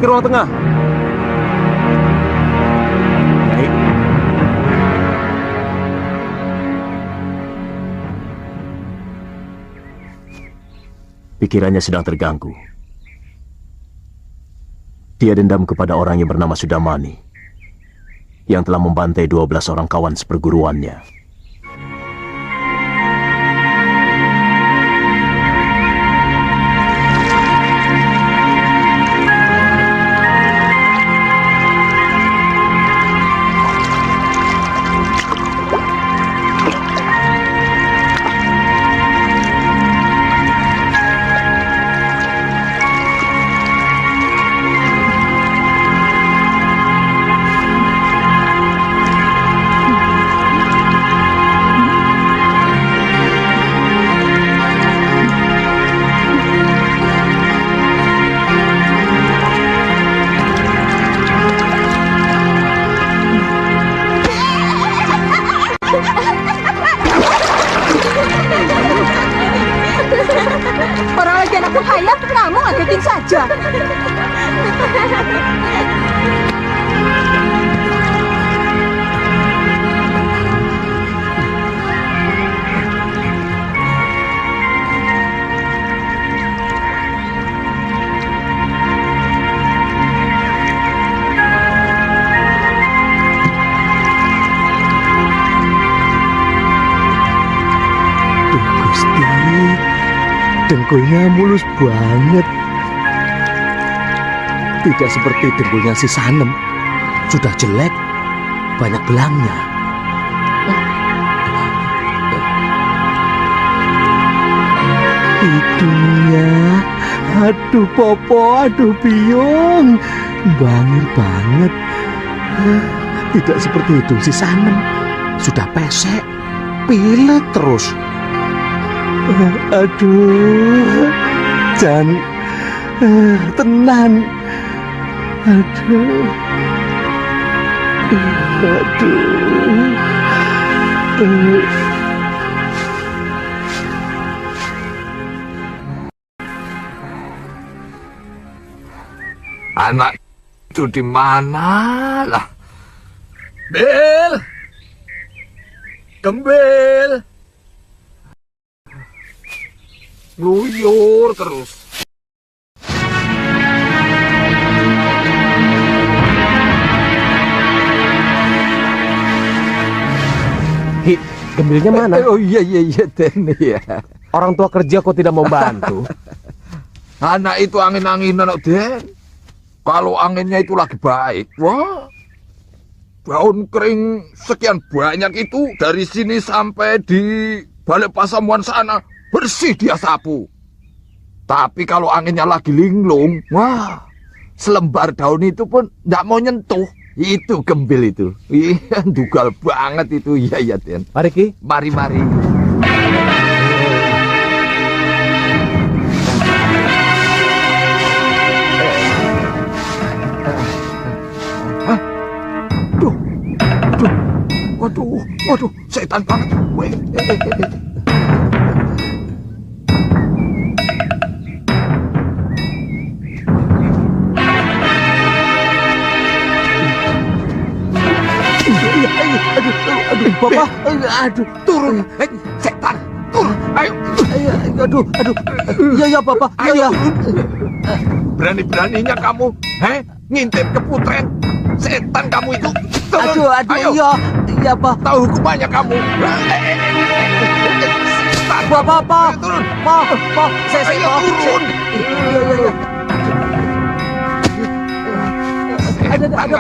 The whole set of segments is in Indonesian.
ke ruang tengah. Nyai. Pikirannya sedang terganggu. Dia dendam kepada orang yang bernama Sudamani, yang telah membantai 12 orang kawan seperguruannya. Orang lagi anak bahaya, kamu ngagetin saja. Dengkulnya mulus banget. Tidak seperti dengkulnya si Sanem. Sudah jelek, banyak belangnya. Hidungnya, aduh Popo, aduh Biung, bangir banget. Tidak seperti hidung si Sanem. Sudah pesek, pilek terus. Aduh, Jan, tenan. Aduh, Anak itu di mana lah? Bel, Gembel. Ngluyur terus. Hi, Gembelnya mana? Oh iya Den ya. Orang tua kerja kok tidak mau bantu? Anak itu angin-anginan, Den. Kalau anginnya itu lagi baik, wah, daun kering sekian banyak itu dari sini sampai di balik Pasamuan sana bersih dia sapu. Tapi kalau anginnya lagi linglung, wah, selembar daun itu pun nggak mau nyentuh. Itu Gembel itu. Iya, dugal banget itu. Iya, Den. Mari Ki. Mari. Waduh, setan banget. Aduh, Bapak, aduh, Turun, setan, turun, ayo. Aduh, ya Bapak, Ayo, ya. Berani-beraninya kamu, ngintip ke Putren. Setan kamu itu. Turun. Aduh, iya Pak. Tahu hukumannya kamu. Setan. Bapak, Turun. Pak, saya turun. Ada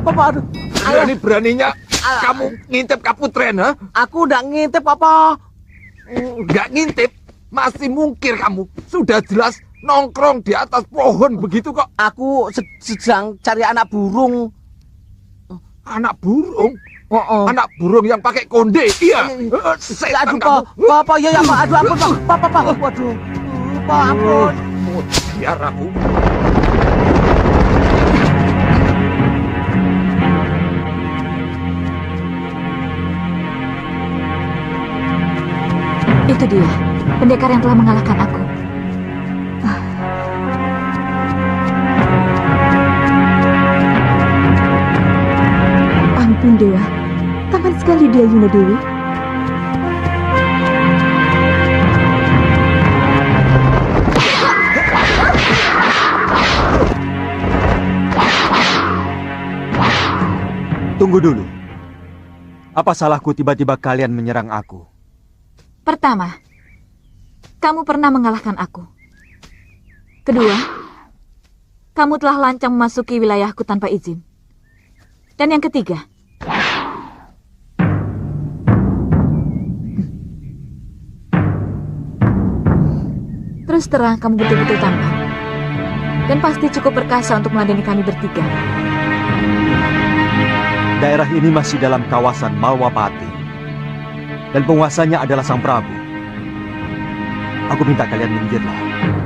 Bapak, aduh. Berani-beraninya kamu ngintip ke Putren, ha? Aku udah ngintip apa? Nggak ngintip, masih mungkir kamu. Sudah jelas nongkrong di atas pohon begitu kok. Aku sedang cari anak burung. Anak burung? Oh. Anak burung yang pakai konde, iya. Setan Aduh, kamu. Pak, ya Pak. Aduh, ampun Pak. Waduh. Pak, ampun. Biar aku. Itu dia, pendekar yang telah mengalahkan aku. ampun, Dewa. Tampan sekali dia, Yunda Dewi. Tunggu dulu. Apa salahku tiba-tiba kalian menyerang aku? Pertama, kamu pernah mengalahkan aku. Kedua, kamu telah lancang memasuki wilayahku tanpa izin. Dan yang ketiga, terus terang kamu betul-betul tampan. Dan pasti cukup perkasa untuk meladeni kami bertiga. Daerah ini masih dalam kawasan Malwapati. Dan penguasanya adalah Sang Prabu. Aku minta kalian minggirlah.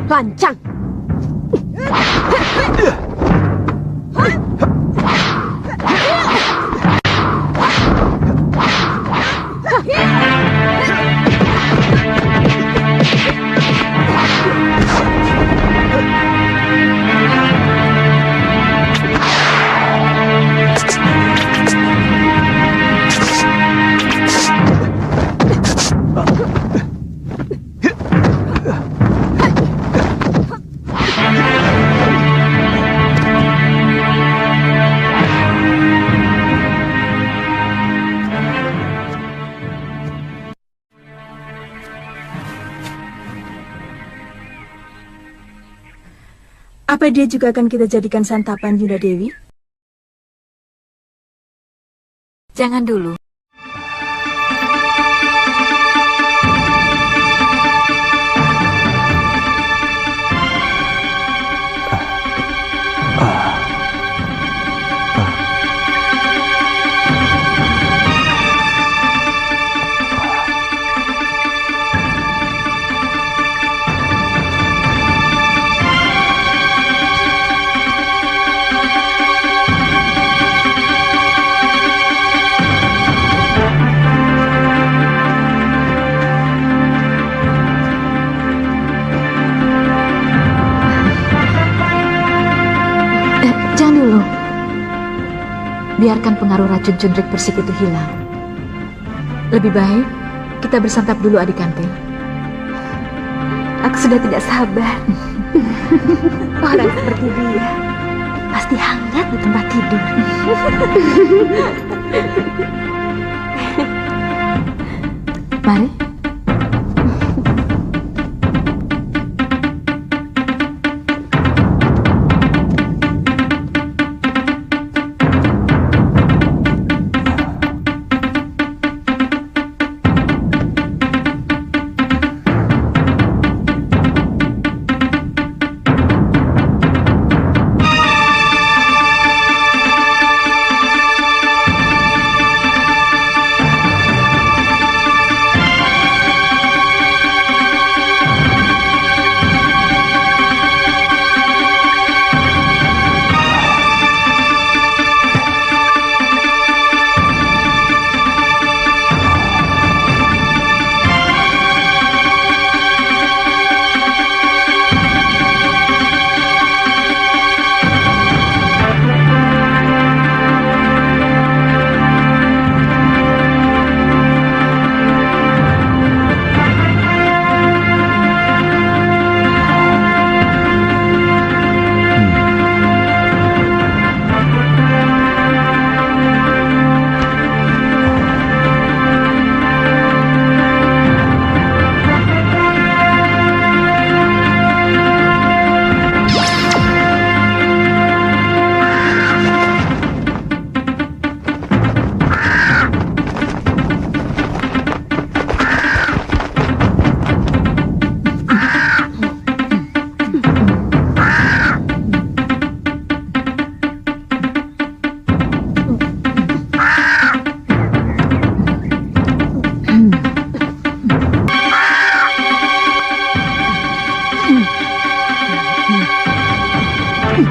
Lancang! Apa dia juga akan kita jadikan santapan, Yunda Dewi? Jangan dulu. Jangan dulu. Biarkan pengaruh racun cundrik persik itu hilang. Lebih baik kita bersantap dulu, adik Kantil. Aku sudah tidak sabar. Orang seperti dia pasti hangat di tempat tidur. Mari.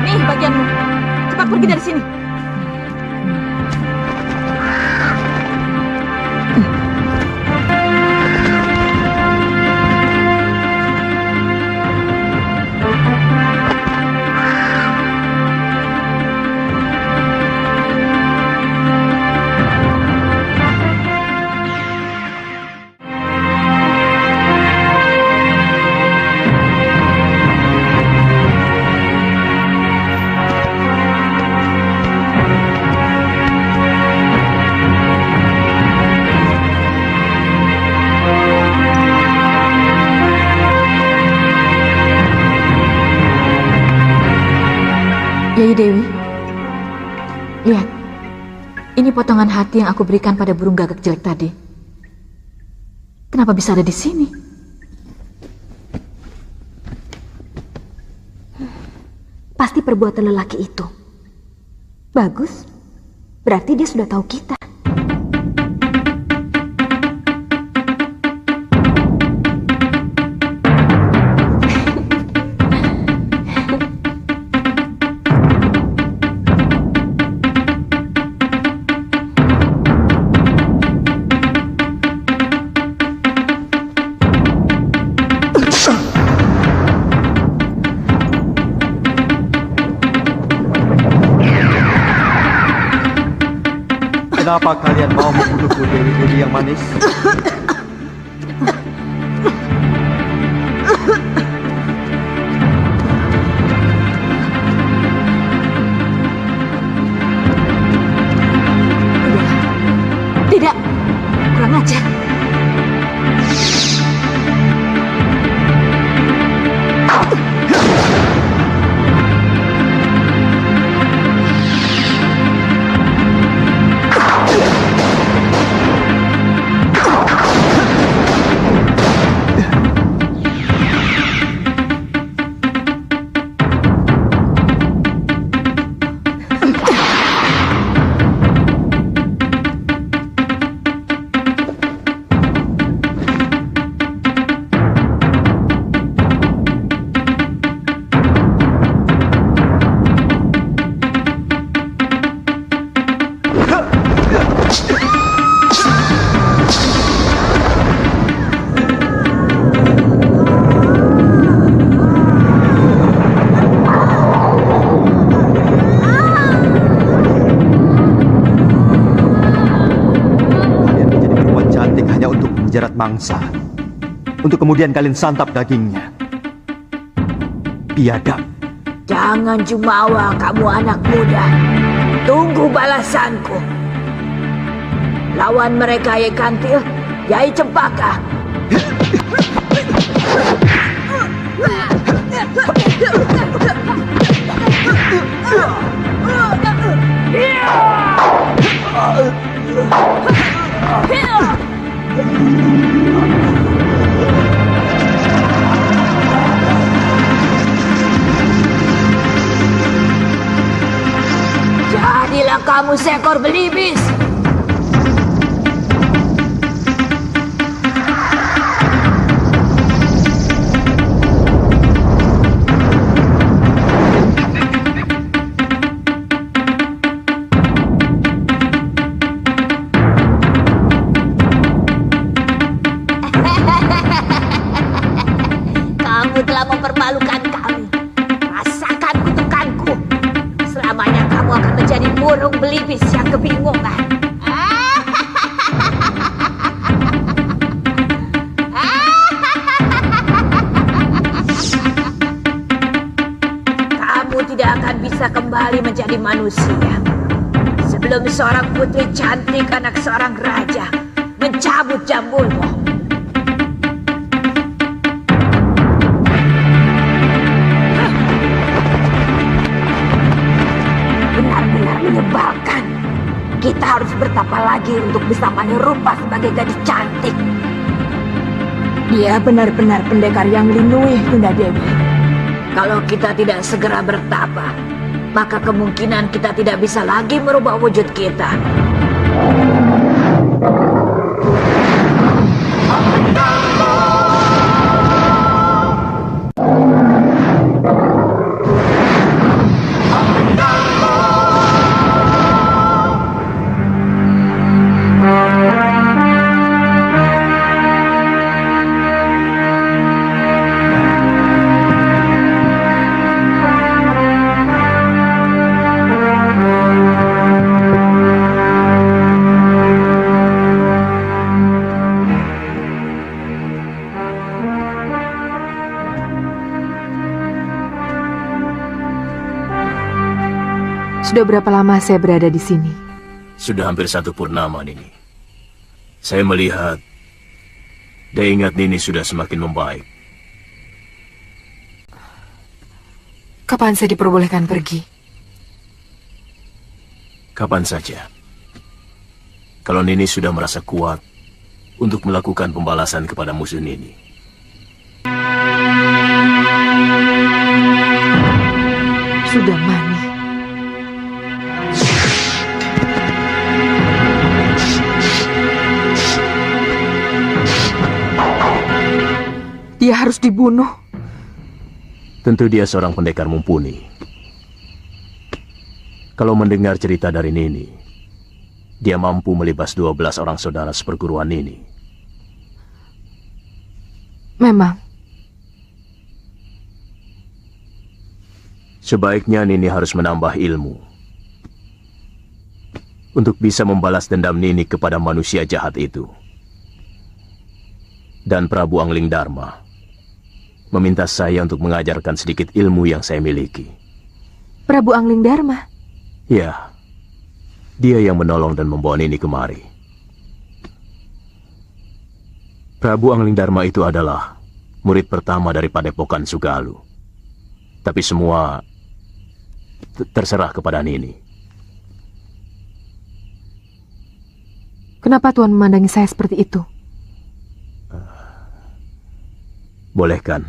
Nih bagianmu. Cepat pergi dari sini. Nyai Dewi, lihat. Ini potongan hati yang aku berikan pada burung gagak jelek tadi. Kenapa bisa ada di sini? Pasti perbuatan lelaki itu. Bagus. Berarti dia sudah tahu kita. Kenapa kalian mau membunuhku, Dewi-Dewi yang manis? Tidak, kurang ajar. Menjerat mangsa untuk kemudian kalian santap dagingnya. Biadab. Jangan jumawa kamu anak muda. Tunggu balasanku. Lawan mereka Yai Kantil, Yai Cempaka. Jadilah kamu seekor belibis. Kamu telah mempermalukan kami. Rasakan kutukanku. Selamanya kamu akan menjadi burung belibis yang kebingungan. Kamu tidak akan bisa kembali menjadi manusia sebelum seorang putri cantik anak seorang raja mencabut jambulmu. Benar-benar menyebalkan. Kita harus bertapa lagi untuk bisa menyerupa sebagai gadis cantik. Dia benar-benar pendekar yang linuih, Yunda Dewi. Kalau kita tidak segera bertapa, maka kemungkinan kita tidak bisa lagi merubah wujud kita. Sudah berapa lama saya berada di sini? Sudah hampir 1 purnama, Nini. Saya melihat daya ingat Nini sudah semakin membaik. Kapan saya diperbolehkan pergi? Kapan saja. Kalau Nini sudah merasa kuat untuk melakukan pembalasan kepada musuh Nini. Sudah Mani. Dia harus dibunuh. Tentu dia seorang pendekar mumpuni. Kalau mendengar cerita dari Nini, dia mampu melibas 12 orang saudara seperguruan Nini. Memang. Sebaiknya Nini harus menambah ilmu untuk bisa membalas dendam Nini kepada manusia jahat itu. Dan Prabu Angling Dharma meminta saya untuk mengajarkan sedikit ilmu yang saya miliki. Prabu Angling Dharma? Ya, dia yang menolong dan membawa Nini kemari. Prabu Angling Dharma itu adalah murid pertama dari Padepokan Sugalu. Tapi semua terserah kepada Nini. Kenapa Tuan memandangi saya seperti itu? Boleh kan?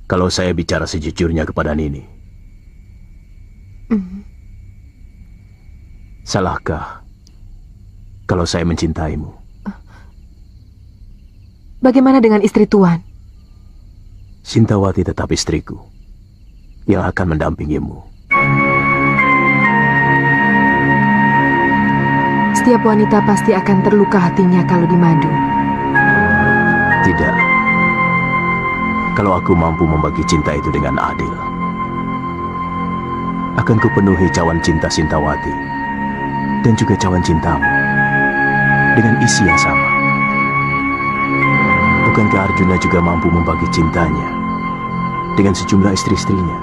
Kalau saya bicara sejujurnya kepada Nini. Salahkah kalau saya mencintaimu? Bagaimana dengan istri Tuan? Sintawati tetap istriku yang akan mendampingimu. Setiap wanita pasti akan terluka hatinya kalau dimadu. Tidak. Kalau aku mampu membagi cinta itu dengan adil, akan kupenuhi cawan cinta Sintawati dan juga cawan cintamu dengan isi yang sama. Bukankah Arjuna juga mampu membagi cintanya dengan sejumlah istri-istrinya?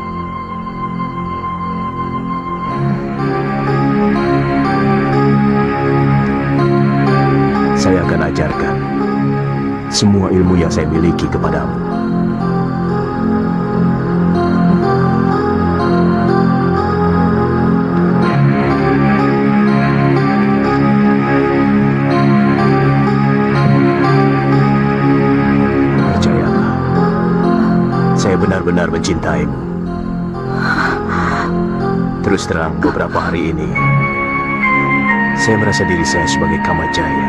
Saya akan ajarkan semua ilmu yang saya miliki kepadamu. Benar-benar mencintaimu. Terus terang, beberapa hari ini saya merasa diri saya sebagai Kamajaya.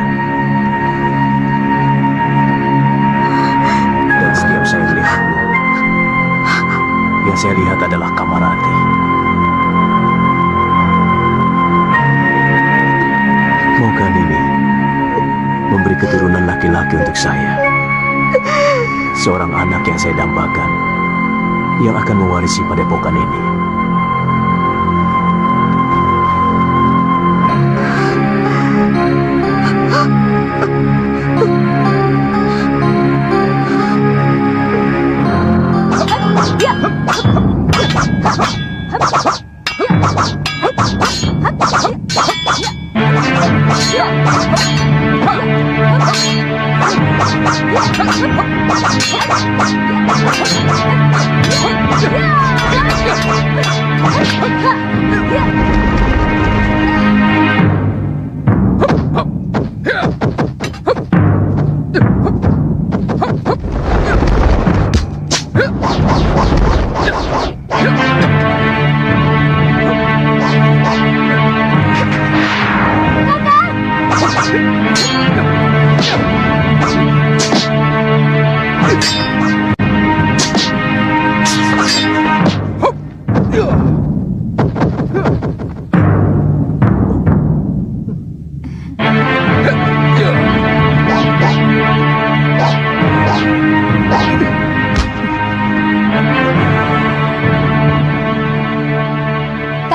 Dan setiap saya melihatmu, yang saya lihat adalah Kamarati. Moga Nini memberi keturunan laki-laki untuk saya. Seorang anak yang saya dambakan, yang akan mewarisi padepokan ini.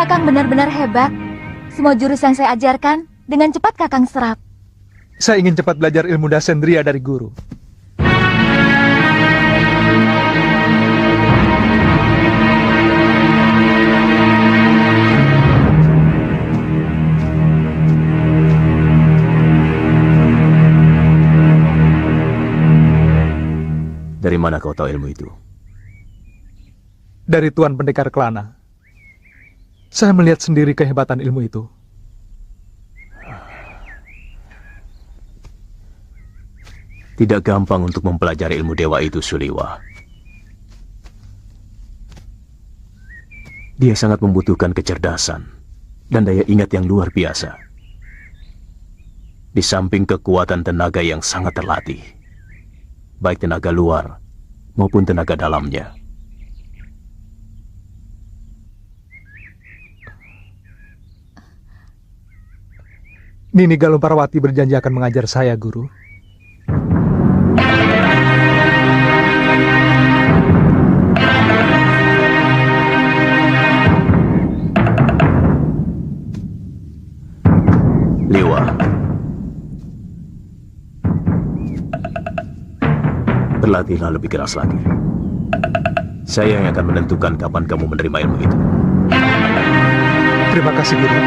Kakang benar-benar hebat. Semua jurus yang saya ajarkan, dengan cepat Kakang serap. Saya ingin cepat belajar ilmu dasendria dari guru. Dari mana kau tahu ilmu itu? Dari Tuan Pendekar Kelana. Saya melihat sendiri kehebatan ilmu itu. Tidak gampang untuk mempelajari ilmu dewa itu, Suliwa. Dia sangat membutuhkan kecerdasan dan daya ingat yang luar biasa. Di samping kekuatan tenaga yang sangat terlatih, baik tenaga luar maupun tenaga dalamnya. Nini Galung Parawati berjanji akan mengajar saya, Guru. Liwa, berlatihlah lebih keras lagi. Saya yang akan menentukan kapan kamu menerima ilmu itu. Terima kasih, Guru.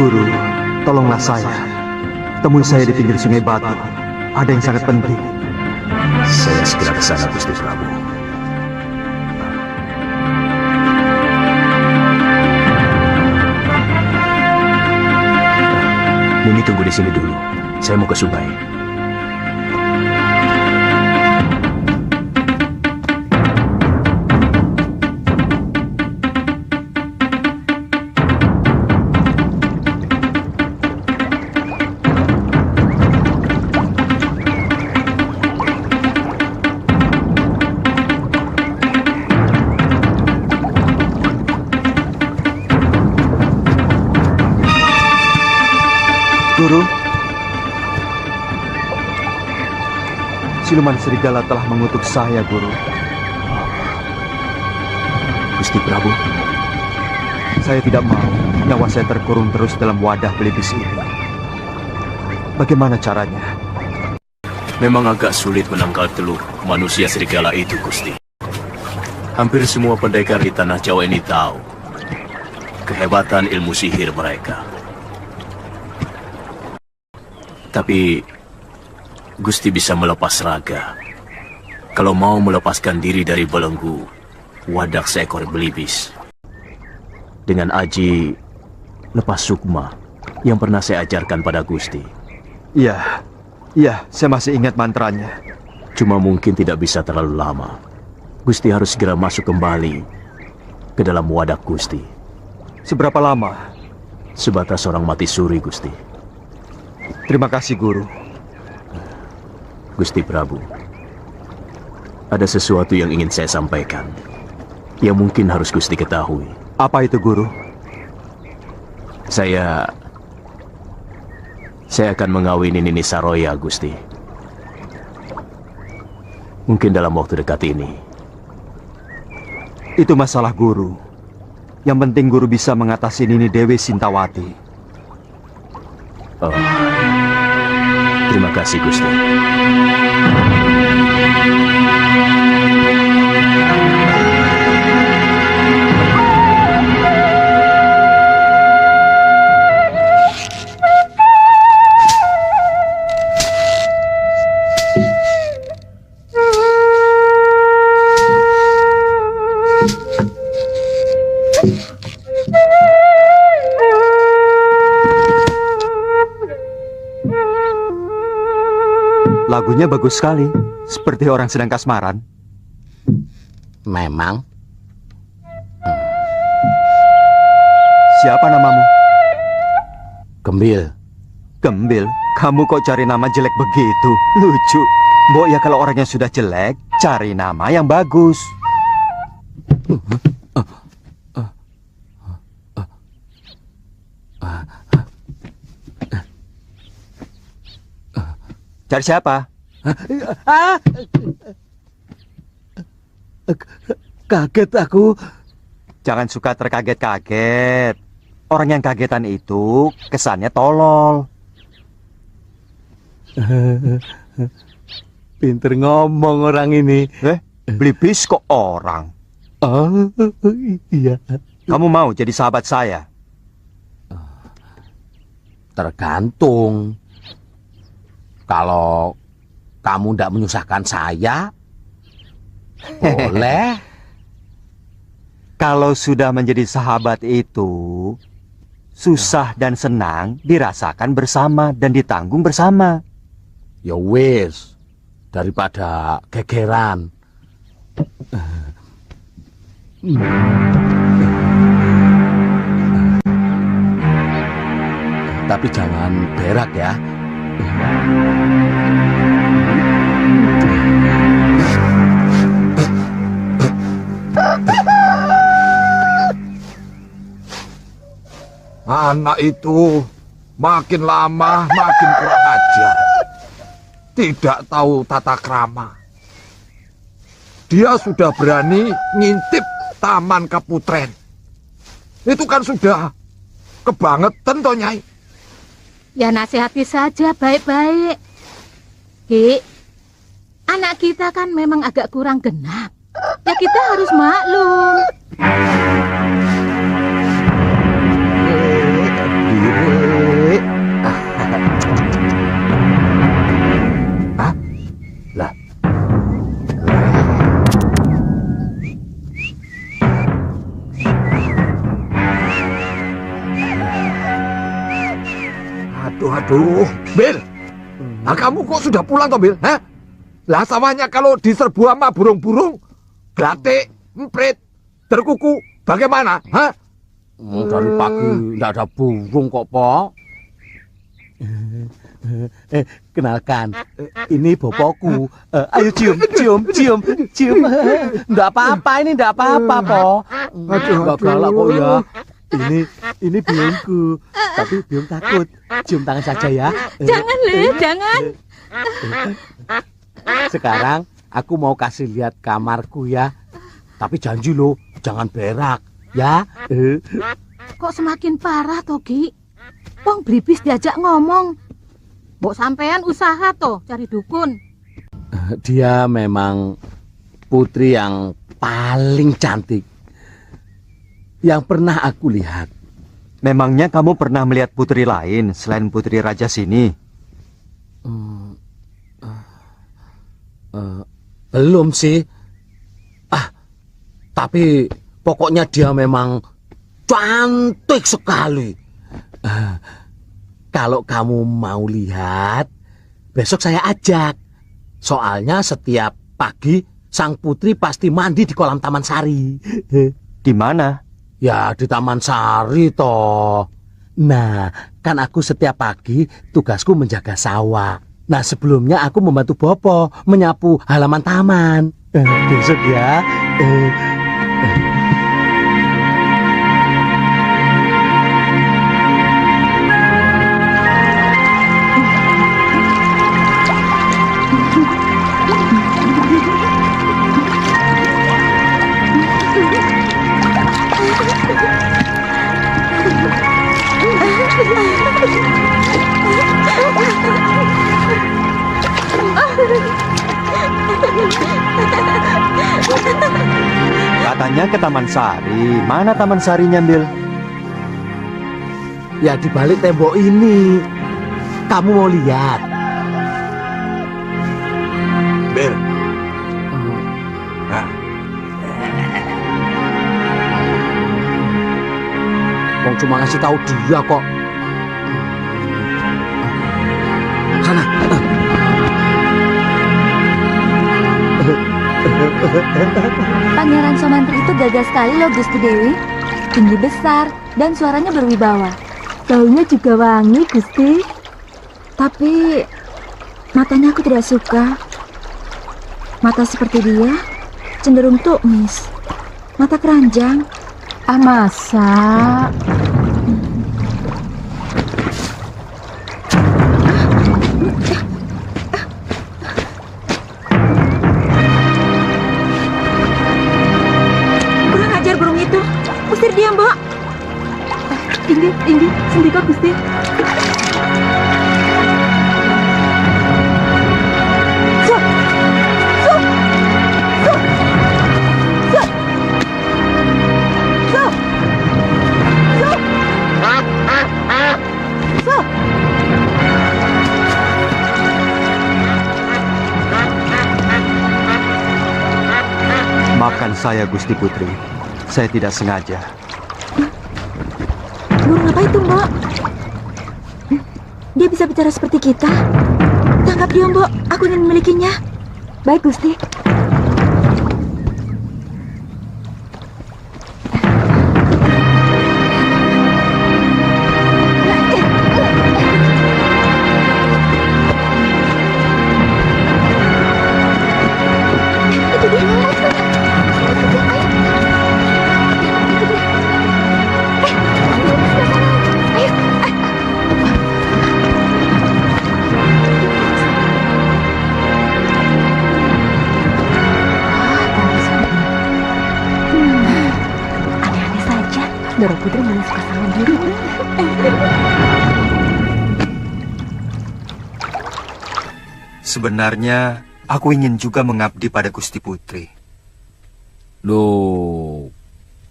Guru, tolonglah saya. Temui saya di pinggir Sungai Batu. Ada yang sangat penting. Saya segera ke sana, Gusti Prabu. Nini tunggu di sini dulu. Saya mau ke sungai. Guru, siluman serigala telah mengutuk saya, Guru. Gusti Prabu, Saya tidak mau nyawa saya terkurung terus dalam wadah pelipis ini. Bagaimana caranya? memang agak sulit menangkal telur manusia serigala itu, Gusti. Hampir semua pendekar di tanah Jawa ini tahu kehebatan ilmu sihir mereka. Tapi Gusti bisa melepas raga kalau mau melepaskan diri dari belenggu wadak seekor belibis. Dengan aji lepas sukma yang pernah saya ajarkan pada Gusti. Iya, saya masih ingat mantranya. Cuma mungkin tidak bisa terlalu lama. Gusti harus segera masuk kembali ke dalam wadak Gusti. Seberapa lama? Sebatas orang mati suri, Gusti. Terima kasih, Guru. Gusti Prabu, ada sesuatu yang ingin saya sampaikan, yang mungkin harus Gusti ketahui. Apa itu, Guru? Saya akan mengawini Nini Saroya, Gusti. Mungkin dalam waktu dekat ini. Itu masalah Guru. Yang penting Guru bisa mengatasi Nini Dewi Sintawati. Oh, terima kasih, Gusti. Lagunya bagus sekali, seperti orang sedang kasmaran. Memang, Siapa namamu? Gembil. Gembil? Kamu kok cari nama jelek begitu? Lucu. Mbok ya kalau orangnya sudah jelek, cari nama yang bagus. Cari siapa? Kaget aku. Jangan suka terkaget-kaget. Orang yang kagetan itu kesannya tolol. Pinter ngomong orang ini. Belibis kok orang? Oh, iya. Kamu mau jadi sahabat saya? Tergantung. Kalau kamu tidak menyusahkan saya, boleh. Kalau sudah menjadi sahabat itu, susah dan senang dirasakan bersama dan ditanggung bersama. Ya wis, daripada gegeran. Tapi jangan berak ya. Anak itu makin lama makin kurang ajar. Tidak tahu tata krama. Dia sudah berani ngintip Taman Kaputren. Itu kan sudah kebangetan toh, Nyai. Ya nasihati saja baik-baik. Ki, anak kita kan memang agak kurang genap. Ya kita harus maklum. Lah. Aduh, Bil. Nah, kamu kok sudah pulang toh, Bil? Hah? Lah sawahnya kalau diserbu sama burung-burung, glatik, emprit, terkuku, bagaimana? Hah? Dari pagi tidak ada burung kok, Pok. Kenalkan, ini bapakku. Ayo cium. Nggak apa-apa, ini nggak apa-apa, Pok. Nggak galak kok ya. Ini biungku, tapi biung takut. Cium tangan saja ya. Jangan, Le, jangan. Sekarang aku mau kasih lihat kamarku ya. Tapi janji lo, jangan berak ya. Kok semakin parah toh, Ki? Wong Blibis diajak ngomong. Mbok sampean usaha toh cari dukun. Dia memang putri yang paling cantik yang pernah aku lihat. Memangnya kamu pernah melihat putri lain selain putri raja sini? Belum sih. Tapi pokoknya dia memang cantik sekali. Kalau kamu mau lihat, besok saya ajak. Soalnya setiap pagi sang putri pasti mandi di kolam Taman Sari. Di mana? Ya di Taman Sari toh. Nah, kan aku setiap pagi tugasku menjaga sawah. Nah, sebelumnya aku membantu Bopo menyapu halaman taman. Besok ya. Katanya ke Taman Sari. Mana Taman Sarinya, Bil? Ya di balik tembok ini. Kamu mau lihat? Bil. Nah, Wong cuma ngasih tahu dia kok. Sana. Pangeran Somantri itu gagah sekali loh, Gusti Dewi. tinggi besar, dan suaranya berwibawa. Baunya juga wangi, Gusti. Tapi matanya aku tidak suka. Mata seperti dia cenderung tukmis. Mata keranjang. Ah, masa? Kurang ajar burung itu. Usir dia, Mbok. Indi, sendika Gusti. Maafkan saya, Gusti Putri. Saya tidak sengaja. Burung apa itu, Mbok? Dia bisa bicara seperti kita. Tangkap dia, Mbok. Aku ingin memilikinya. Baik, Gusti. Doro Putri malah suka sama diri. Sebenarnya, aku ingin juga mengabdi pada Gusti Putri. Loh,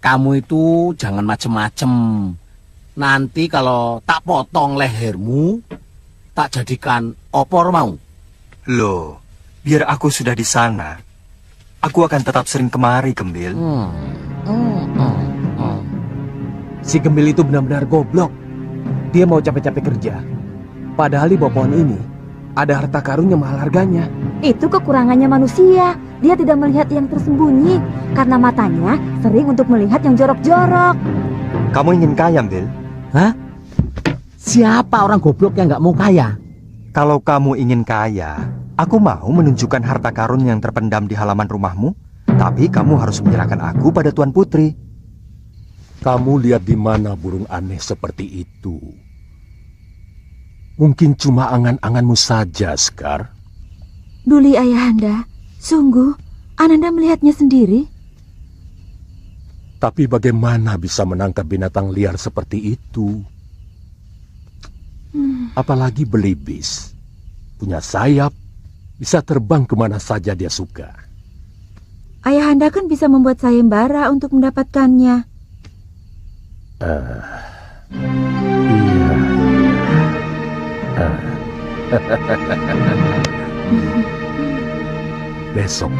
kamu itu jangan macem-macem. Nanti kalau tak potong lehermu, tak jadikan opor mau. Loh, biar aku sudah di sana, aku akan tetap sering kemari, Gembil. Si Gembil itu benar-benar goblok. Dia mau capek-capek kerja. Padahal di bawah pohon ini ada harta karun yang mahal harganya. Itu kekurangannya manusia. Dia tidak melihat yang tersembunyi karena matanya sering untuk melihat yang jorok-jorok. Kamu ingin kaya, Bil? Hah? Siapa orang goblok yang nggak mau kaya? Kalau kamu ingin kaya, aku mau menunjukkan harta karun yang terpendam di halaman rumahmu. Tapi kamu harus menyerahkan aku pada Tuan Putri. Kamu lihat di mana burung aneh seperti itu? Mungkin cuma angan-anganmu saja, Sekar. Duli Ayahanda, sungguh Ananda melihatnya sendiri. Tapi bagaimana bisa menangkap binatang liar seperti itu? Apalagi belibis. Punya sayap, bisa terbang kemana saja dia suka. Ayahanda kan bisa membuat sayembara untuk mendapatkannya. Iya. Besok.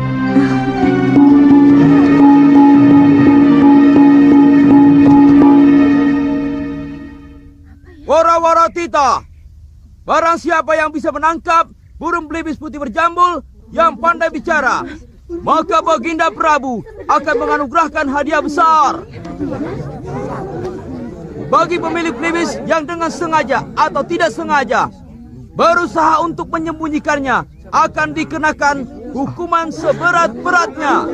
Wara-wara tita, barang siapa yang bisa menangkap burung belibis putih berjambul yang pandai bicara, maka Baginda Prabu akan menganugerahkan hadiah besar. Bagi pemilik belibis yang dengan sengaja atau tidak sengaja berusaha untuk menyembunyikannya, akan dikenakan hukuman seberat-beratnya.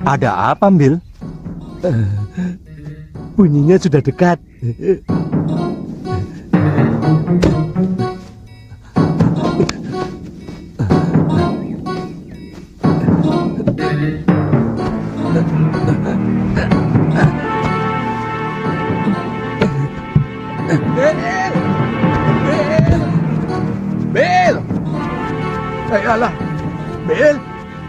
Ada apa, Bil? Bunyinya sudah dekat. Bel! Ayolah, Bel!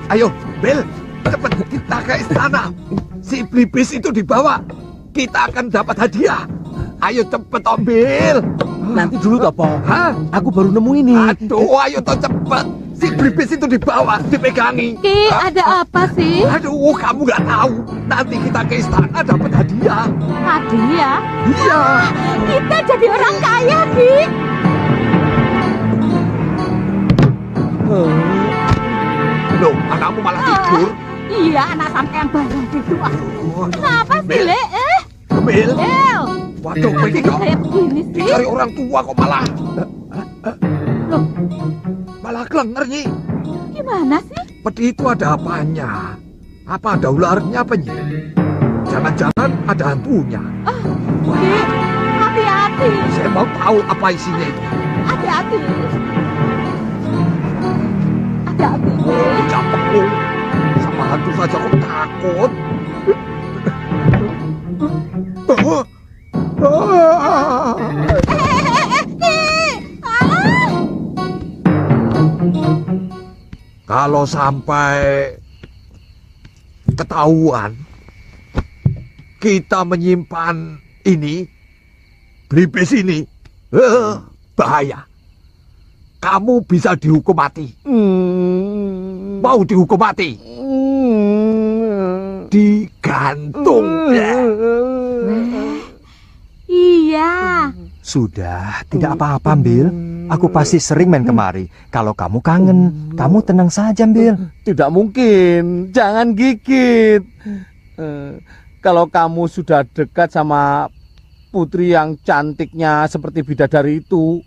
Ayo, Bel! Cepat kita ke istana. Si belibis itu dibawa. Kita akan dapat hadiah. Ayo cepet, Om Bel. Nanti dulu toh, Po. Hah? Aku baru nemu ini. Aduh, ayo toh cepet. Si Blibis itu dibawa, dipegangi. Ki, ada apa sih? Aduh, kamu nggak tahu. Nanti kita ke istana dapat hadiah. Hadiah? Iya. Kita jadi orang kaya, Ki. Loh, anakmu malah tidur. Iya, anak sampean bareng gitu. Kenapa sih, Le? Gemil. Waduh, ini kok Kayak begini sih. dicari orang tua kok malah. Loh, Malah kelenger, Nyi. gimana sih? Peti itu ada apanya? Apa ada ularnya apa, Nyi? Jangan-jangan ada hantunya. Ki, hati-hati. Saya mau tahu apa isinya itu. Hati-hati. Hati-hati, Ki. Capekku. Sama hantu saja kok takut. Kalau sampai ketahuan kita menyimpan ini, Blibis ini, bahaya. Kamu bisa dihukum mati. Mau dihukum mati? Digantung. Iya. Sudah, tidak apa-apa, Bil. Aku pasti sering main kemari. Kalau kamu kangen, kamu tenang saja, Bil. Tidak mungkin, jangan gigit. Kalau kamu sudah dekat sama putri yang cantiknya seperti bidadari itu,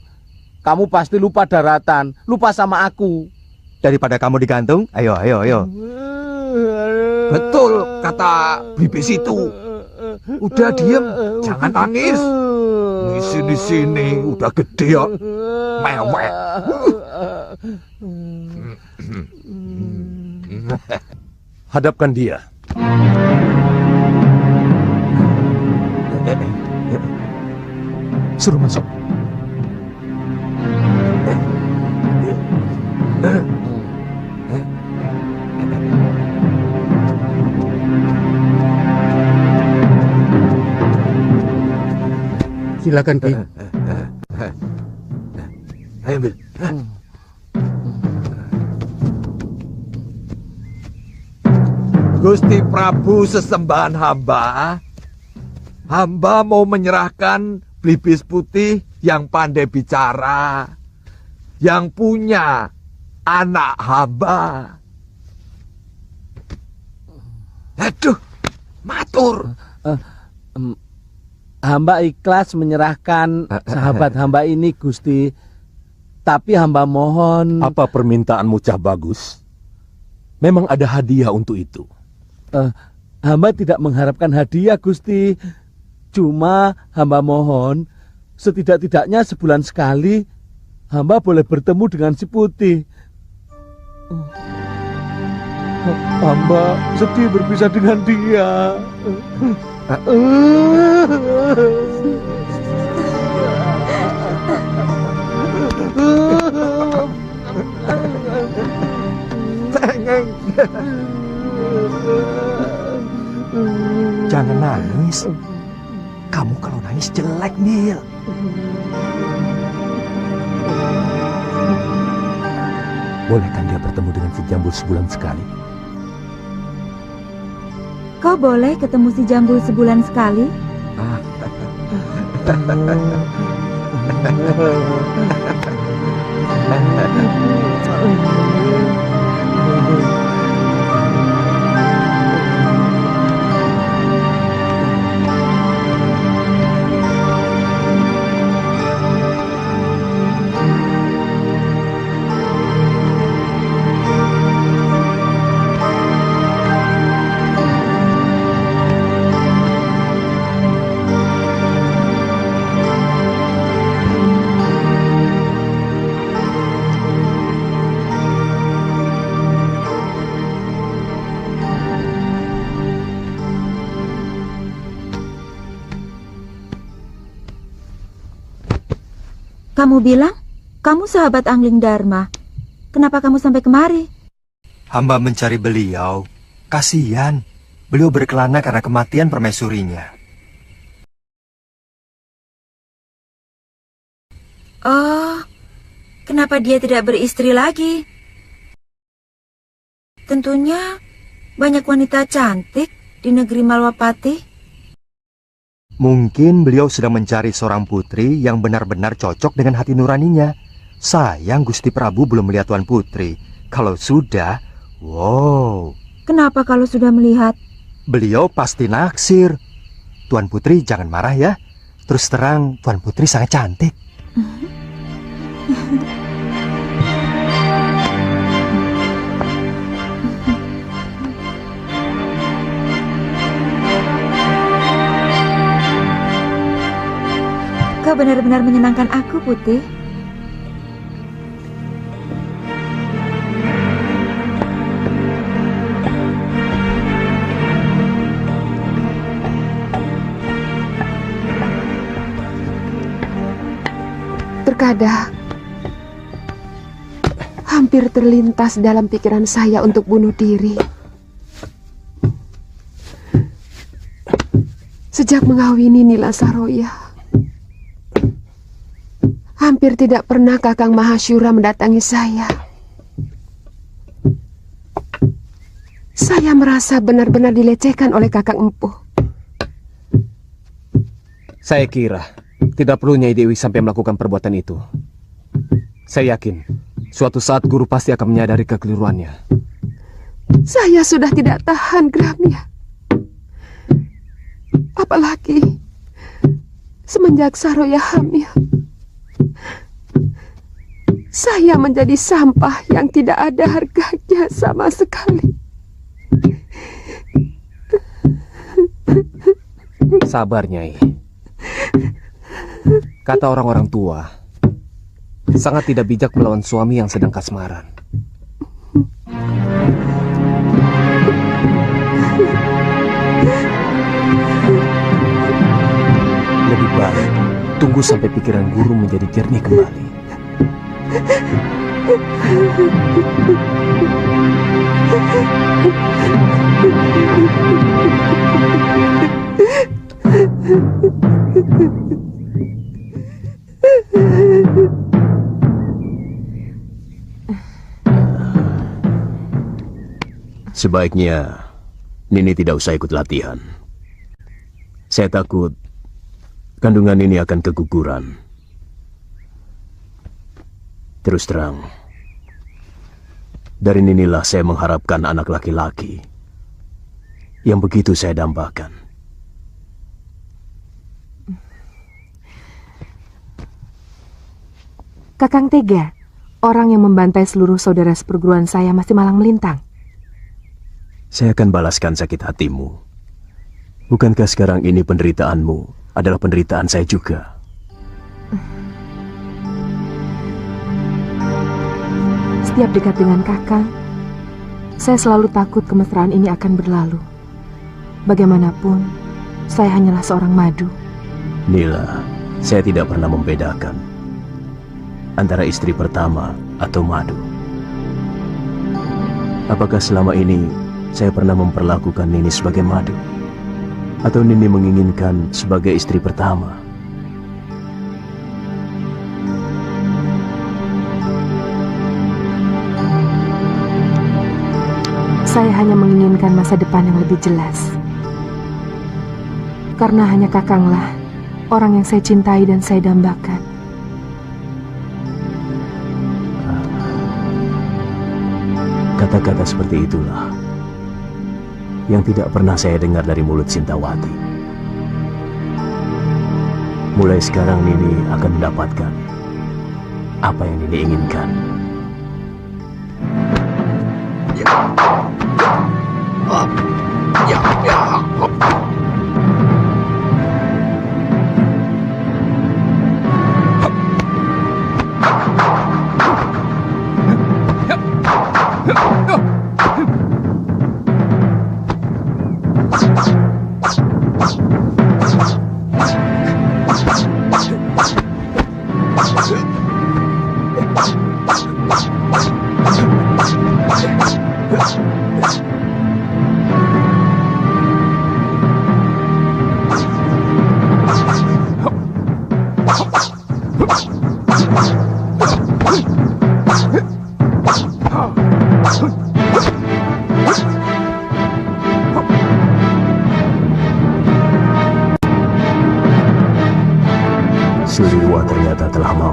kamu pasti lupa daratan, lupa sama aku. Daripada kamu digantung, ayo. Betul kata Blibis itu. Udah diem, jangan nangis. Di sini udah gede ya, mewek. Hadapkan dia. Suruh masuk. Silakan, Ki. Ayo, Bil. Gusti Prabu sesembahan hamba. Hamba mau menyerahkan Blibis putih yang pandai bicara, yang punya anak hamba. Aduh, matur. Hamba ikhlas menyerahkan sahabat hamba ini, Gusti. Tapi hamba mohon... Apa permintaanmu, Cah Bagus? Memang ada hadiah untuk itu. Hamba tidak mengharapkan hadiah, Gusti. Cuma hamba mohon, setidak-tidaknya sebulan sekali, hamba boleh bertemu dengan si Putih. Hamba sedih berpisah dengan dia. Jangan nangis. Kamu kalau nangis jelek, Bil. Bolehkan dia bertemu dengan si Jambul sebulan sekali? Kau boleh ketemu si Jambul sebulan sekali? Kamu bilang, kamu sahabat Angling Dharma. Kenapa kamu sampai kemari? Hamba mencari beliau. Kasihan. Beliau berkelana karena kematian permaisurinya. Oh, kenapa dia tidak beristri lagi? Tentunya banyak wanita cantik di negeri Malwapati. Mungkin beliau sedang mencari seorang putri yang benar-benar cocok dengan hati nuraninya. Sayang Gusti Prabu belum melihat Tuan Putri. Kalau sudah, wow. Kenapa kalau sudah melihat? Beliau pasti naksir. Tuan Putri jangan marah ya. Terus terang Tuan Putri sangat cantik. Kau benar-benar menyenangkan aku, Putih. Terkadang hampir terlintas dalam pikiran saya untuk bunuh diri. Sejak mengawini Nila Saroya, hampir tidak pernah Kakang Mahasyura mendatangi saya. Saya merasa benar-benar dilecehkan oleh Kakang Empuh. Saya kira tidak perlu Nyai Dewi sampai melakukan perbuatan itu. Saya yakin suatu saat guru pasti akan menyadari kekeliruannya. Saya sudah tidak tahan, Gramya. Apalagi semenjak Saroya hamil, saya menjadi sampah yang tidak ada harganya sama sekali. Sabar, Nyai. Kata orang-orang tua, sangat tidak bijak melawan suami yang sedang kasmaran. Lebih baik tunggu sampai pikiran guru menjadi jernih kembali. Sebaiknya Nini tidak usah ikut latihan. Saya takut kandungan ini akan keguguran. Terus terang, dari Ninilah saya mengharapkan anak laki-laki yang begitu saya dambakan. Kakang tega, orang yang membantai seluruh saudara seperguruan saya masih malang melintang. Saya akan balaskan sakit hatimu. Bukankah sekarang ini penderitaanmu adalah penderitaan saya juga? Setiap dekat dengan Kakang, saya selalu takut kemesraan ini akan berlalu. Bagaimanapun, saya hanyalah seorang madu. Nila, saya tidak pernah membedakan antara istri pertama atau madu. Apakah selama ini saya pernah memperlakukan Nini sebagai madu? Atau Nini menginginkan sebagai istri pertama? Saya hanya menginginkan masa depan yang lebih jelas. Karena hanya Kakanglah orang yang saya cintai dan saya dambakan. Kata-kata seperti itulah yang tidak pernah saya dengar dari mulut Sintawati. Mulai sekarang Nini akan mendapatkan apa yang Nini inginkan.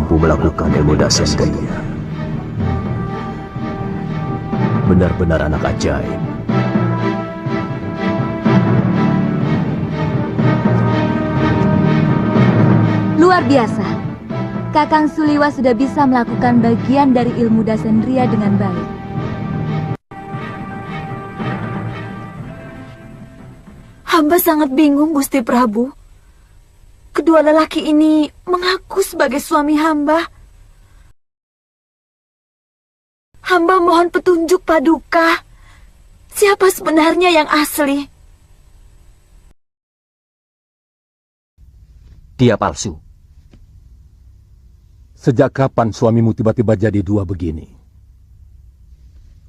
mampu melakukan ilmu dasar darinya. Benar-benar anak ajaib. Luar biasa. Kakang Suliwa sudah bisa melakukan bagian dari ilmu Dasendria dengan baik. Hamba sangat bingung, Gusti Prabu. Kedua lelaki ini mengaku sebagai suami hamba. Hamba mohon petunjuk Paduka. Siapa sebenarnya yang asli? Dia palsu. Sejak kapan suamimu tiba-tiba jadi dua begini?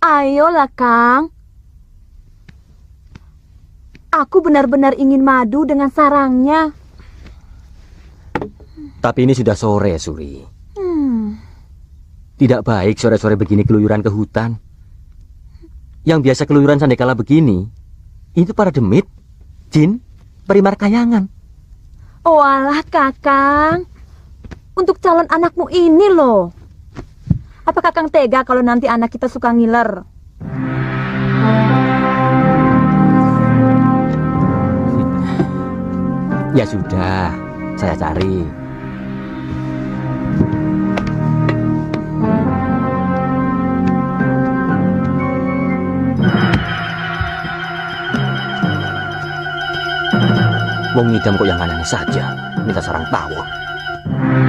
Ayolah, Kang. Aku benar-benar ingin madu dengan sarangnya. Tapi ini sudah sore, Suri. Tidak baik sore-sore begini keluyuran ke hutan. Yang biasa keluyuran sandekala begini, itu para demit, jin, perimar kayangan. Oh alah, Kakang. Untuk calon anakmu ini loh. Apa Kakang tega kalau nanti anak kita suka ngiler? Ya sudah, saya cari. Wong ngidam kok yang aneh saja, minta sarang tawon.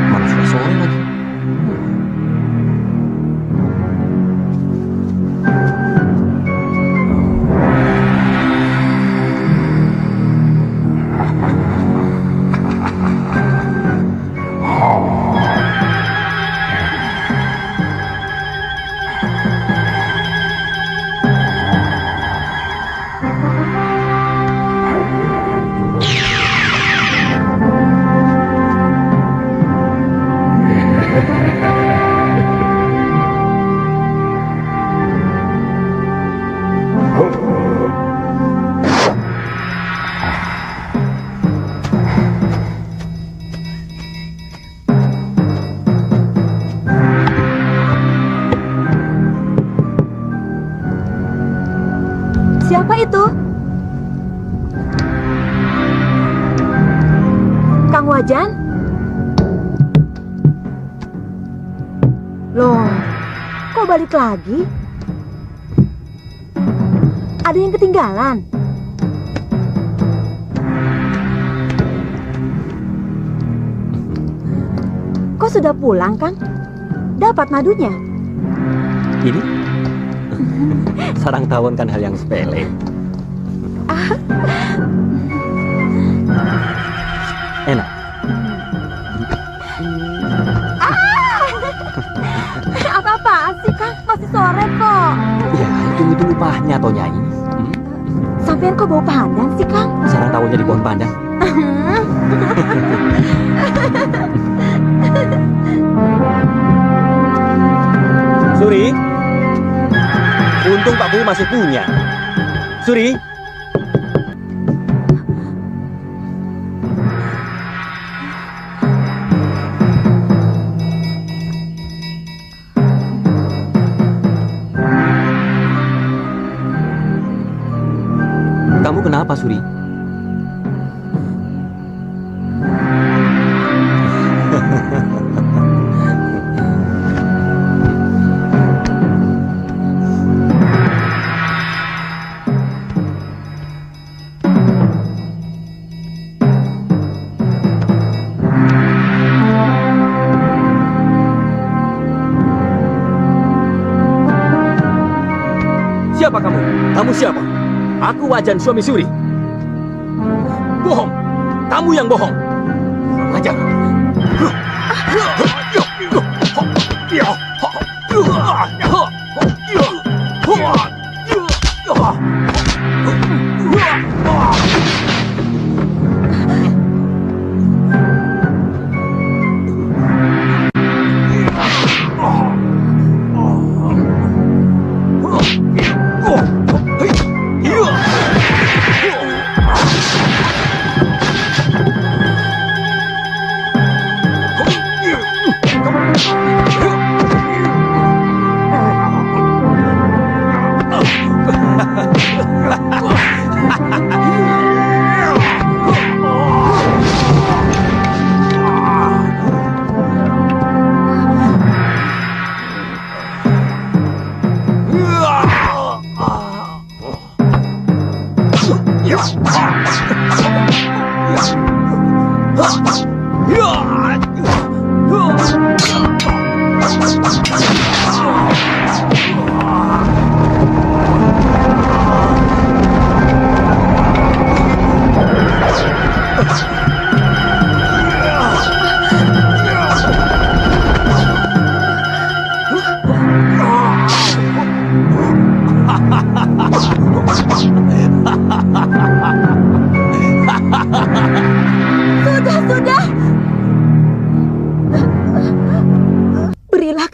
Mana sudah sore lagi. Siapa itu? Kang Wajan? Loh, kok balik lagi? Ada yang ketinggalan? Kok sudah pulang, Kang? Dapat madunya? Ini? Sarang tawon kan hal yang sepele. Enak. Apa-apaan sih, Kang? Masih sore kok. Ya, itu upahnya toh, Nyai. Sampean kok bau pandan sih, Kang? Sarang tawonnya di pohon pandan. Suri, untung Pak Bu masih punya. Suri. Kamu kenapa, Suri? Siapa kamu? Kamu siapa? Aku Wajan, suami Suri. Bohong. Kamu yang bohong. Wajan.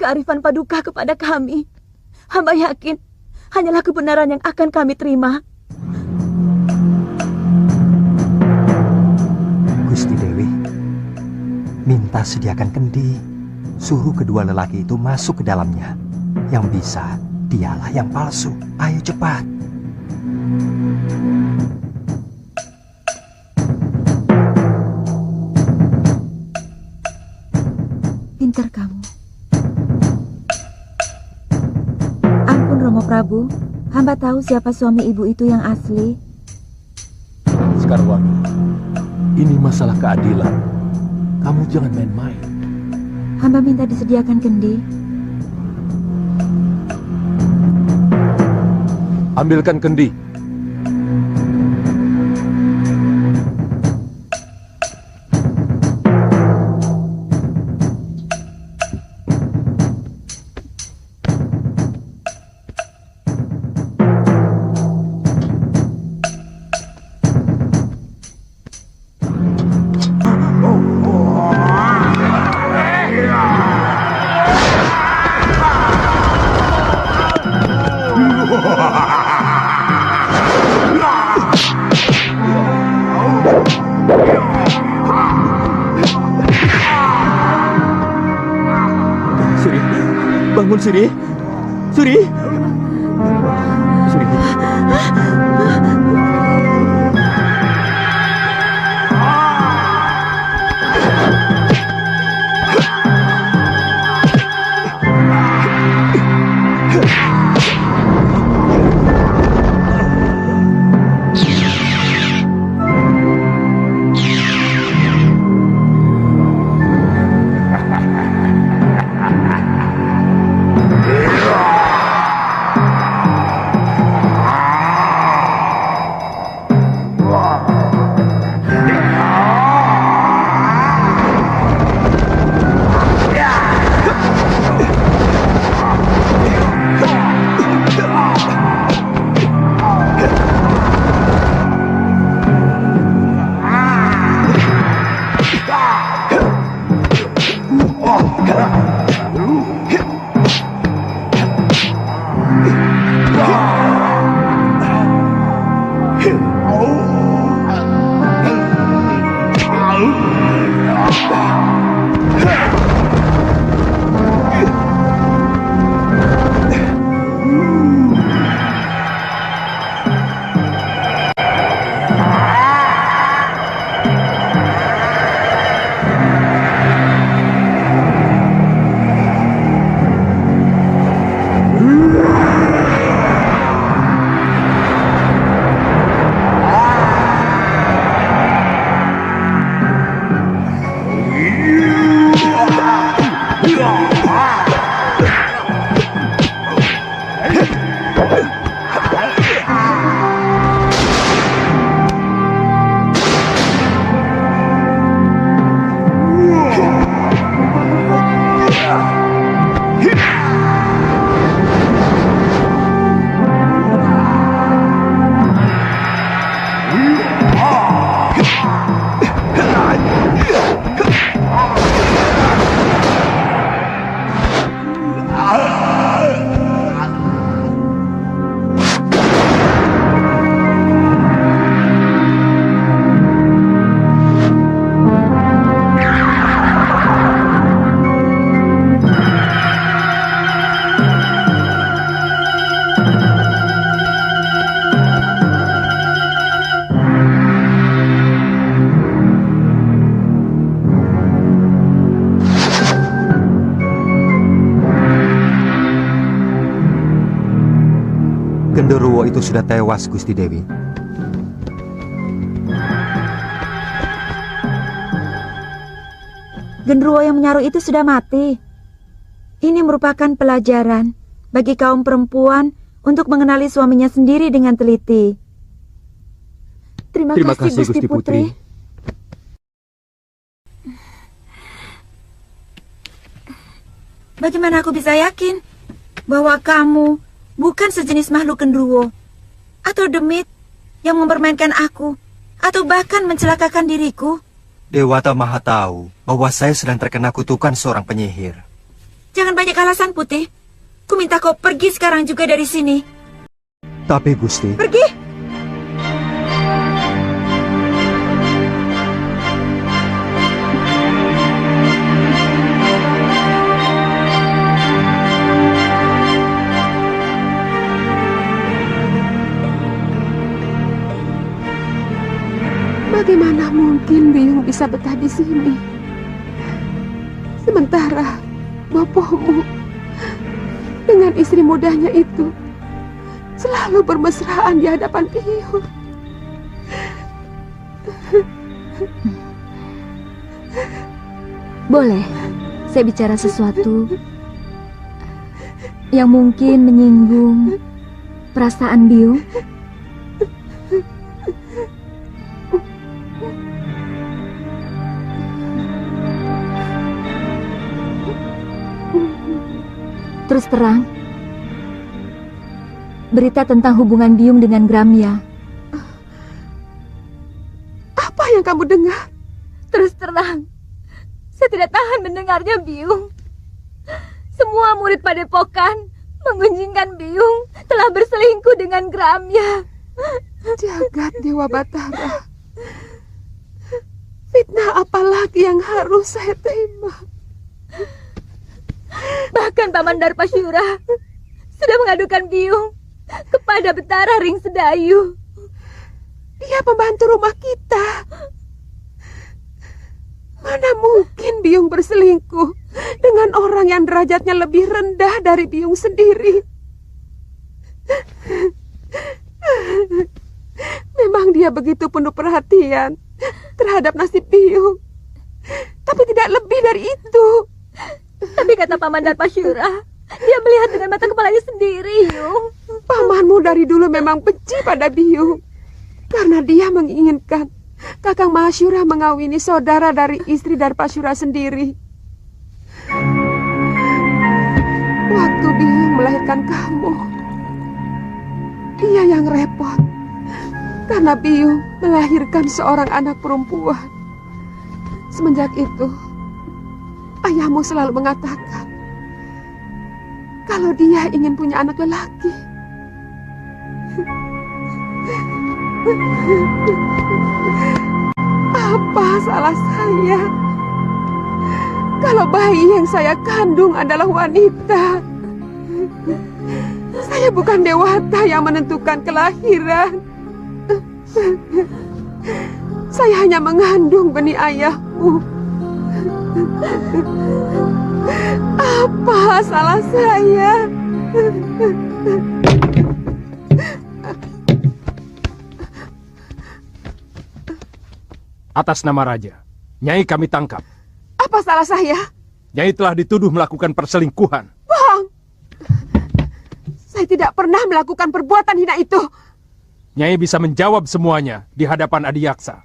kearifan Paduka kepada kami. Hamba yakin hanyalah kebenaran yang akan kami terima. Gusti Dewi, minta sediakan kendi. Suruh kedua lelaki itu masuk ke dalamnya. Yang bisa, dialah yang palsu. Ayo cepat. Pintar kamu. Ampun Romo Prabu, hamba tahu siapa suami ibu itu yang asli. Sekarwangi, ini masalah keadilan. Kamu jangan main-main. Hamba minta disediakan kendi. Ambilkan kendi. Bangun, Suri. Suri. Suri. Genderuwo itu sudah tewas, Gusti Dewi. Genderuwo yang menyaruh itu sudah mati. Ini merupakan pelajaran bagi kaum perempuan untuk mengenali suaminya sendiri dengan teliti. Terima kasih, Gusti Putri. Bagaimana aku bisa yakin bahwa kamu bukan sejenis makhluk genderuwo atau demit yang mempermainkan aku atau bahkan mencelakakan diriku? Dewata Maha tahu bahwa saya sedang terkena kutukan seorang penyihir. Jangan banyak alasan, Putih. Ku minta kau pergi sekarang juga dari sini. Tapi Gusti... Pergi! Bagaimana mungkin Biyung bisa betah di sini? Sementara bopohmu dengan istri mudanya itu selalu bermesraan di hadapan Biyung. Boleh, saya bicara sesuatu yang mungkin menyinggung perasaan Biyung? Terus terang, berita tentang hubungan Biyung dengan Gramya. Apa yang kamu dengar? Terus terang, saya tidak tahan mendengarnya, Biyung. Semua murid Padepokan mengunjingkan Biyung telah berselingkuh dengan Gramya. Jagat Dewa Batara, fitnah apalagi yang harus saya terima? Bahkan Paman Darpasyura sudah mengadukan Biyung kepada Betara Ring Sedayu. Dia pembantu rumah kita. Mana mungkin Biyung berselingkuh dengan orang yang derajatnya lebih rendah dari Biyung sendiri. Memang dia begitu penuh perhatian terhadap nasib Biyung, tapi tidak lebih dari itu. Tapi kata Paman Darpasyura, dia melihat dengan mata kepalanya sendiri, Yung. Pamanmu dari dulu memang benci pada Biyung, karena dia menginginkan Kakang Mahasyura mengawini saudara dari istri Darpasyura sendiri. Waktu Biyung melahirkan kamu, dia yang repot, karena Biyung melahirkan seorang anak perempuan. Semenjak itu, ayahmu selalu mengatakan kalau dia ingin punya anak lelaki. Apa salah saya kalau bayi yang saya kandung adalah wanita? Saya bukan dewata yang menentukan kelahiran. Saya hanya mengandung benih ayahmu. Apa salah saya? Atas nama Raja, Nyai kami tangkap. Apa salah saya? Nyai telah dituduh melakukan perselingkuhan. Bohong! Saya tidak pernah melakukan perbuatan hina itu. Nyai bisa menjawab semuanya di hadapan Adiyaksa.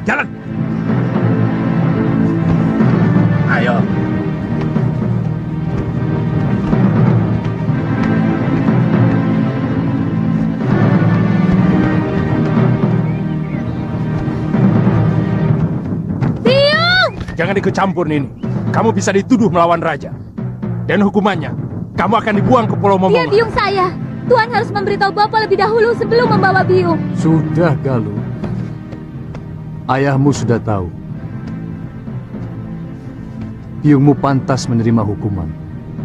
Jalan! Ayo. Biyung! Jangan ikut campur, Nini. Kamu bisa dituduh melawan raja. Dan hukumannya, kamu akan dibuang ke Pulau Momongan. Dia Biyung saya. Tuan harus memberitahu Bapak lebih dahulu sebelum membawa Biyung. Sudah, Galuh. Ayahmu sudah tahu. Biyungmu pantas menerima hukuman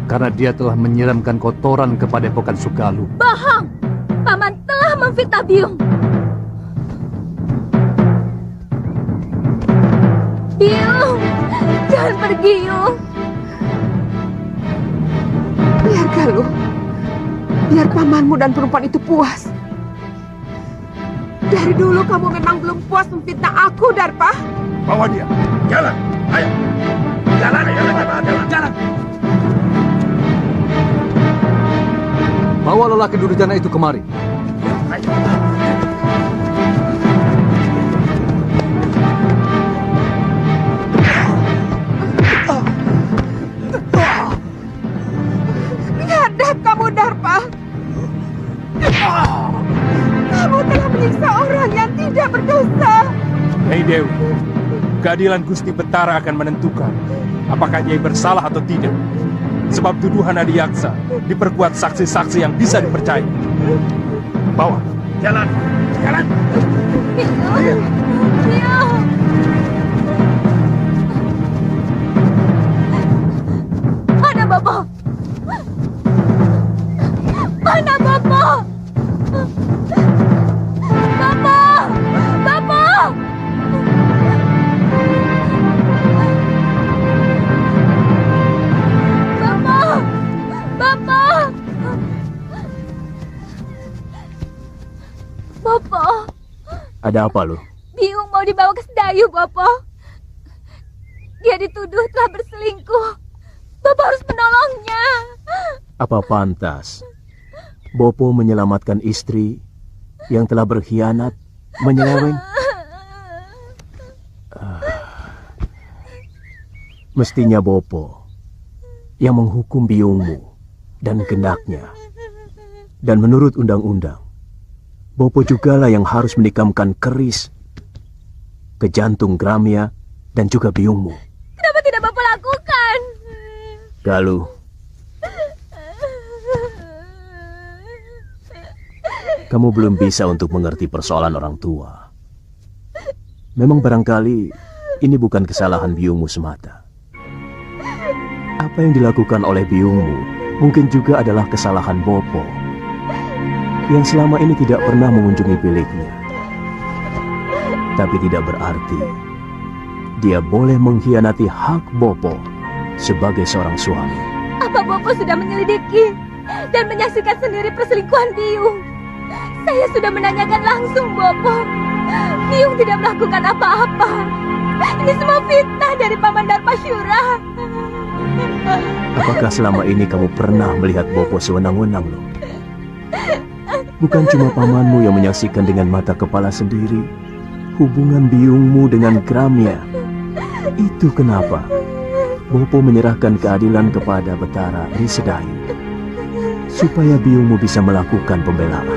karena dia telah menyiramkan kotoran ke Padepokan Sugaluh. Bohong! Paman telah memfitnah Biyung. Biyung, jangan pergi, Yung. Biar Galuh, biar pamanmu dan perempuan itu puas. Dari dulu kamu memang belum puas memfitnah aku, Darpa. Bawa dia. Jalan. Ayo. Jalan, jalan. Bawa lelaki Durjana itu kemari. Ayo. Biadab kamu, Darpa. Kamu telah menyiksa orang yang tidak berdosa. Nyai Dewi, keadilan Gusti Betara akan menentukan apakah Nyai bersalah atau tidak. Sebab tuduhan Adiaksa diperkuat saksi-saksi yang bisa dipercaya. Bawa. Jalan. Jalan. Mana Bopo? Mana Bopo? Bopo! Bopo! Bopo, Ada apa lu? Biung mau dibawa ke Sedayu, Bopo. Dia dituduh telah berselingkuh. Bopo harus menolongnya. Apa pantas Bopo menyelamatkan istri yang telah berkhianat, menyeleweng? Mestinya Bopo yang menghukum biungmu dan gendaknya. Dan menurut undang-undang, Bopo jugalah yang harus menikamkan keris ke jantung Gramia dan juga biungmu. Kenapa tidak Bopo lakukan? Galuh, kamu belum bisa untuk mengerti persoalan orang tua. Memang barangkali ini bukan kesalahan biungmu semata. Apa yang dilakukan oleh biungmu mungkin juga adalah kesalahan Bopo yang selama ini tidak pernah mengunjungi biliknya. Tapi tidak berarti dia boleh mengkhianati hak Bopo sebagai seorang suami. Apa Bopo sudah menyelidiki dan menyaksikan sendiri perselingkuhan Biung? Saya sudah menanyakan langsung Bopo. Biung tidak melakukan apa-apa. Ini semua fitnah dari Paman Darmasyura. Apakah selama ini kamu pernah melihat Bopo sewenang-wenang loh? Bukan cuma pamanmu yang menyaksikan dengan mata kepala sendiri hubungan biungmu dengan Gramia. Itu kenapa Bopo menyerahkan keadilan kepada Betara di Sedayu, supaya biungmu bisa melakukan pembelaan.